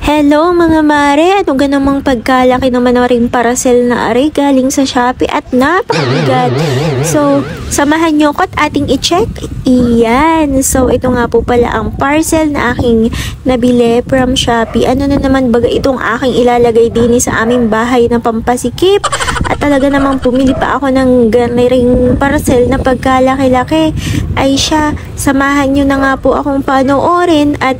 Hello mga mare, ano ganamang pagkalaki naman na rin parcel na ari galing sa Shopee at napakabigat. So, samahan nyo ko at ating i-check. Iyan. So, ito nga po pala ang parcel na aking nabili from Shopee. Ano na naman baga itong aking ilalagay din sa aming bahay na pampasikip. At talaga namang pumili pa ako ng ganiring parcel na pagkalaki-laki. Ay siya, samahan nyo na nga po akong panoorin at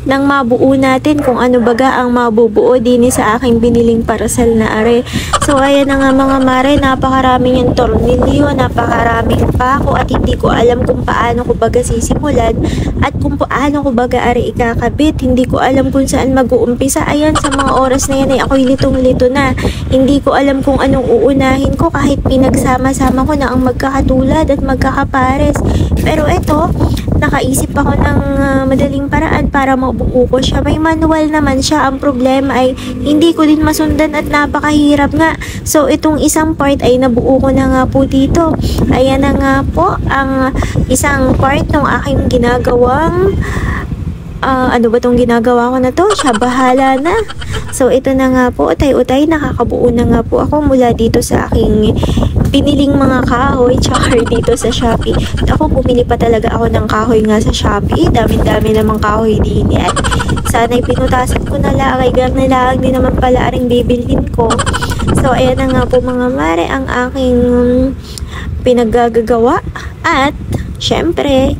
nang mabuo natin kung ano baga ang mabubuo din sa aking biniling parcel na are. So ayan na nga mga mare, napakaraming yung tornilyo, napakaraming pako at hindi ko alam kung paano ko baga sisimulan at kung paano ko baga are ikakabit. Hindi ko alam kung saan mag-uumpisa. Ayan, sa mga oras na yan ay ako'y litong-lito na. Hindi ko alam kung anong uunahin ko kahit pinagsama-sama ko na ang magkakatulad at magkakapares. Pero eto, nakaisip ako ng madaling paraan para mabuo ko siya. May manual naman siya. Ang problema ay hindi ko din masundan at napakahirap nga. So, itong isang part ay nabuo ko na nga po dito. Ayan na nga po ang isang part ng aking ginagawang ano ba tong ginagawa ko na to? Siya bahala na. So, ito na nga po, utay-utay, nakakabuo na nga po ako mula dito sa aking piniling mga kahoy, tsaka dito sa Shopee. At ako, pumili pa talaga ako ng kahoy nga sa Shopee. Dami-dami namang kahoy din. At sana'y pinutasan ko na lang, ay gang na lang din naman pala aring bibilhin ko. So, ayan na nga po mga mare, ang aking pinaggagawa. At, syempre,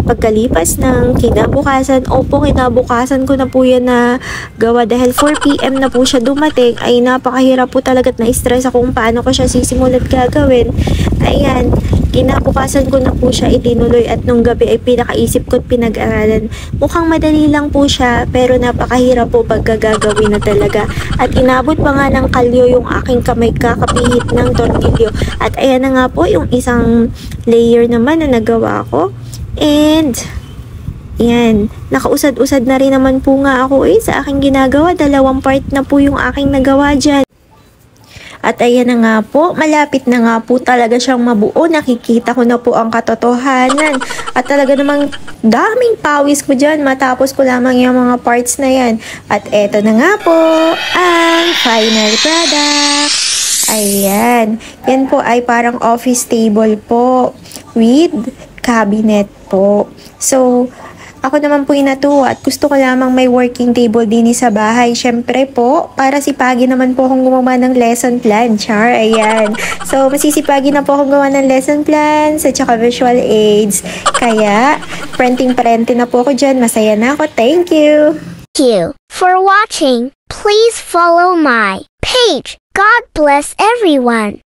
pagkalipas ng kinabukasan, kinabukasan ko na po yan na gawa dahil 4 PM na po siya dumating, ay napakahirap po talaga at na-stress ako kung paano ko siya sisimulat gagawin. Ayan, kinabukasan ko na po siya itinuloy at nung gabi ay pinakaisip ko at pinag-aralan. Mukhang madali lang po siya pero napakahirap po pagka gagawin na talaga. At inabot pa nga ng kalyo yung aking kamay kakapihit ng tornilyo. At ayan na nga po yung isang layer naman na nagawa ko. And, yan, nakausad-usad na rin naman po nga ako sa aking ginagawa. 2 part na po yung aking nagawa dyan. At ayan na nga po, malapit na nga po talaga siyang mabuo. Nakikita ko na po ang katotohanan. At talaga namang daming pawis ko dyan matapos ko lamang yung mga parts na yan. At eto na nga po, ang final product. Ayan, yan po ay parang office table po with cabinet po. So, ako naman po inatuwa at gusto ko lamang may working table din sa bahay. Syempre po, para sipagin naman po akong gumawa ng lesson plan. Char, ayan. So, masisipagin na po akong gumawa ng lesson plans at saka visual aids. Kaya, printing-printing na po ako dyan. Masaya na ako. Thank you! Thank you for watching. Please follow my page. God bless everyone.